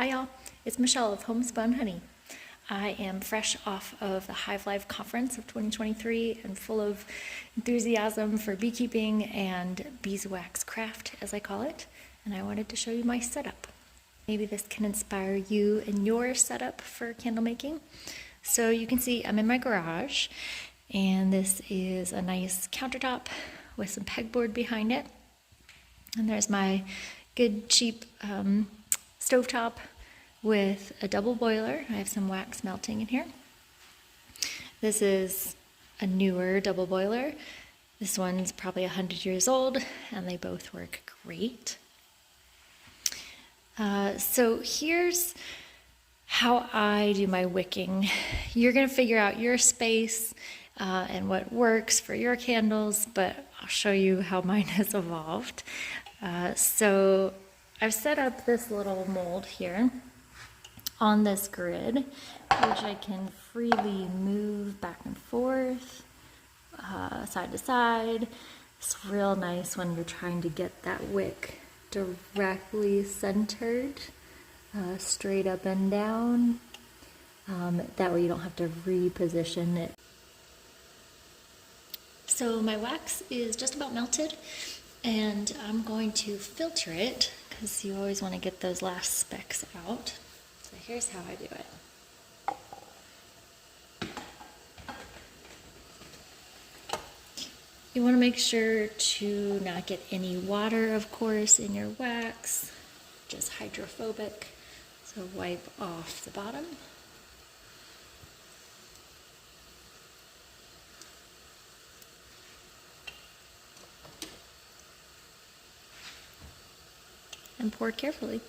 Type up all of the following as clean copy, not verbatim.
Hi y'all, it's Michelle of Homespun Honey. I am fresh off of the Hive Life Conference of 2023 and full of enthusiasm for beekeeping and beeswax craft, as I call it, and I wanted to show you my setup. Maybe this can inspire you in your setup for candle making. So you can see I'm in my garage, and this is a nice countertop with some pegboard behind it. And there's my good cheap stovetop with a double boiler. I have some wax melting in here. This is a newer double boiler. This one's probably 100 years old, and they both work great. So here's how I do my wicking. You're gonna figure out your space and what works for your candles, but I'll show you how mine has evolved. So I've set up this little mold here on this grid, which I can freely move back and forth, side to side. It's real nice when you're trying to get that wick directly centered, straight up and down. That way you don't have to reposition it. So my wax is just about melted, and I'm going to filter it because you always want to get those last specks out. So here's how I do it. You want to make sure to not get any water, of course, in your wax, just hydrophobic. So wipe off the bottom. And pour carefully.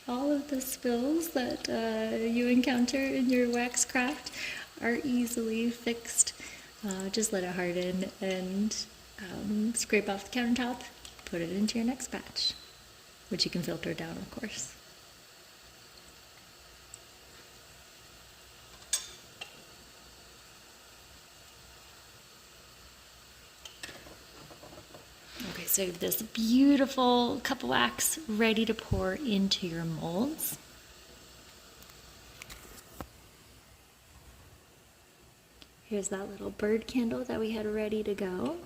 All of the spills that you encounter in your wax craft are easily fixed. Just let it harden and scrape off the countertop, put it into your next batch, which you can filter down, of course. So you have this beautiful cup of wax ready to pour into your molds. Here's that little bird candle that we had ready to go.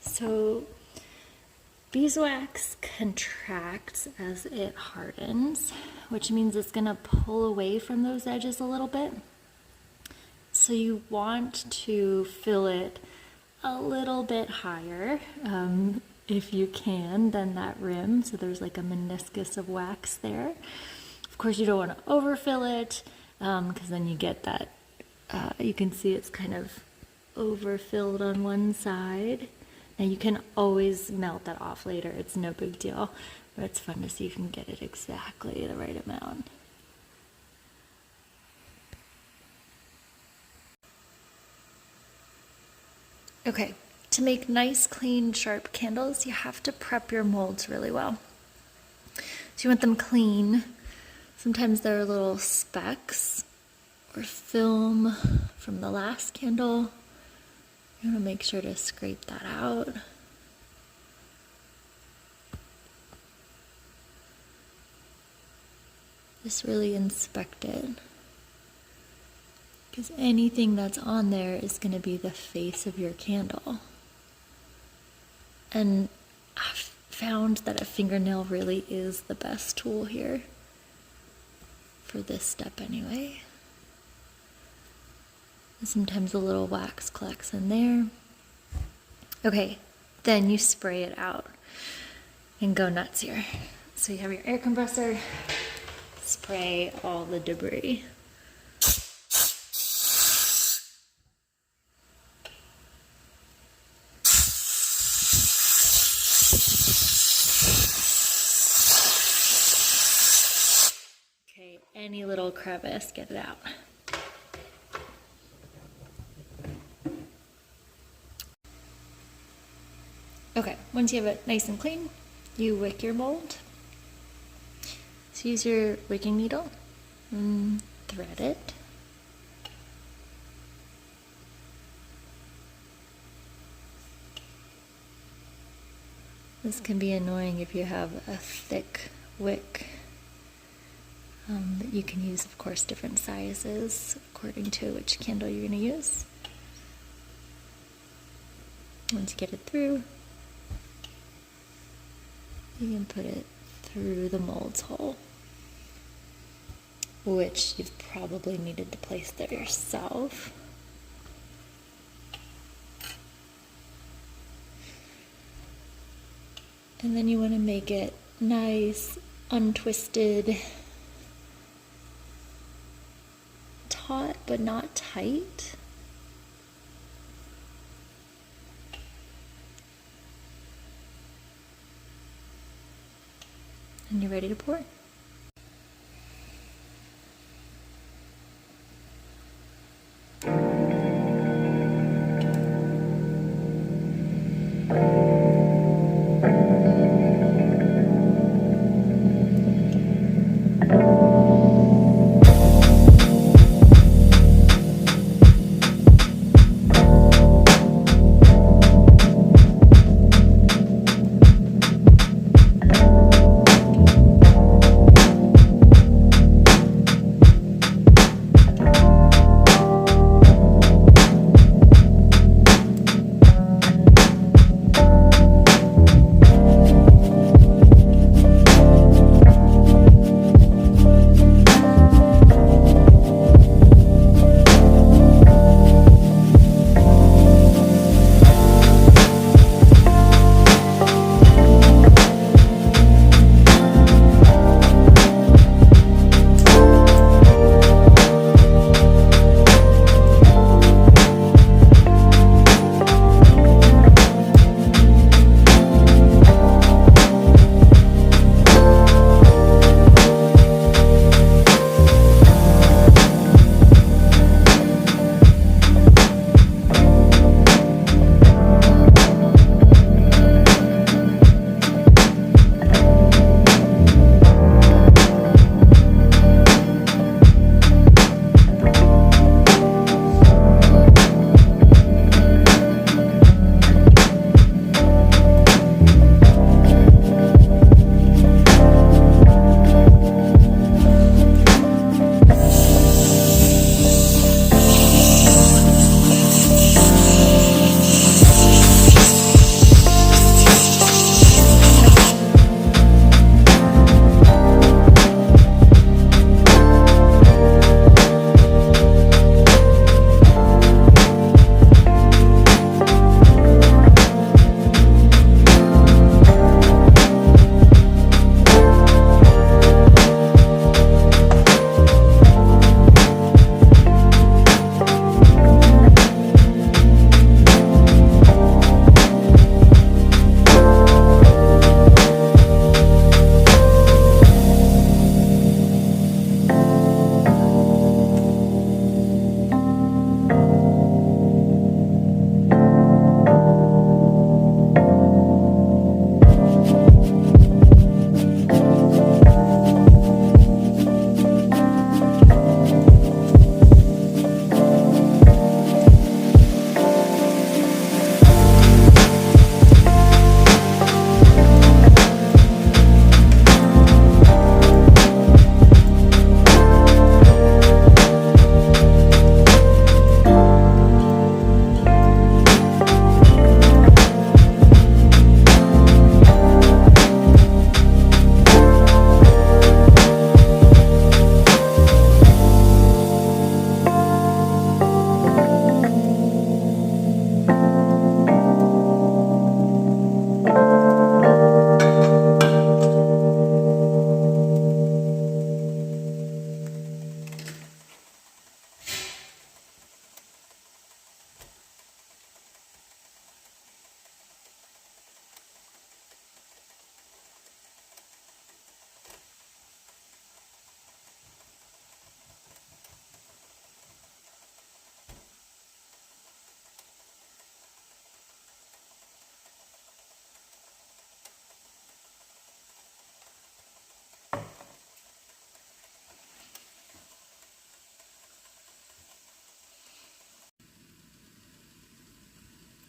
So beeswax contracts as it hardens, which means it's going to pull away from those edges a little bit. So you want to fill it a little bit higher, if you can, than that rim. So there's like a meniscus of wax there. Of course, you don't want to overfill it, because then you get that, you can see it's kind of overfilled on one side. Now you can always melt that off later, it's no big deal, but it's fun to see if you can get it exactly the right amount. Okay, to make nice, clean, sharp candles, you have to prep your molds really well. So you want them clean. Sometimes there are little specks or film from the last candle. You want to make sure to scrape that out. Just really inspect it, because anything that's on there is going to be the face of your candle. And I've found that a fingernail really is the best tool here, for this step anyway. Sometimes a little wax collects in there. Okay, then you spray it out and go nuts here. So you have your air compressor, spray all the debris. Okay, any little crevice, get it out. Okay, once you have it nice and clean, you wick your mold. So use your wicking needle and thread it. This can be annoying if you have a thick wick. But you can use, of course, different sizes according to which candle you're going to use. Once you get it through, you can put it through the mold's hole, which you've probably needed to place there yourself. And then you want to make it nice, untwisted, taut but not tight. And you're ready to pour.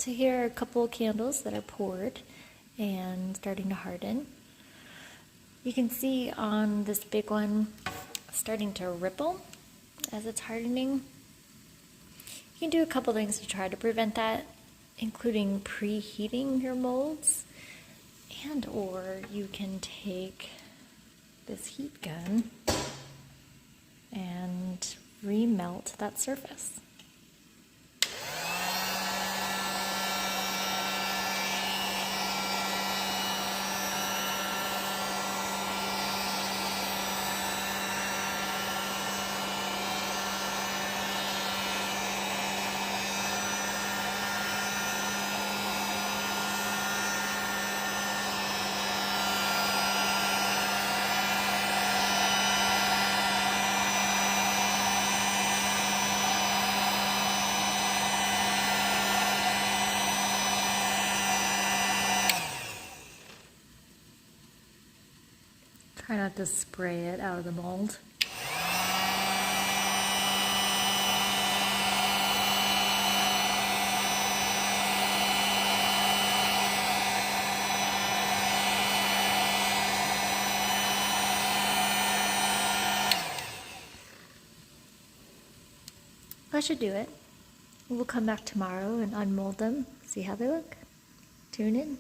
So here are a couple of candles that are poured and starting to harden. You can see on this big one starting to ripple as it's hardening. You can do a couple things to try to prevent that, including preheating your molds, and or you can take this heat gun and remelt that surface. Try not to spray it out of the mold. That should do it. We'll come back tomorrow and unmold them, see how they look. Tune in.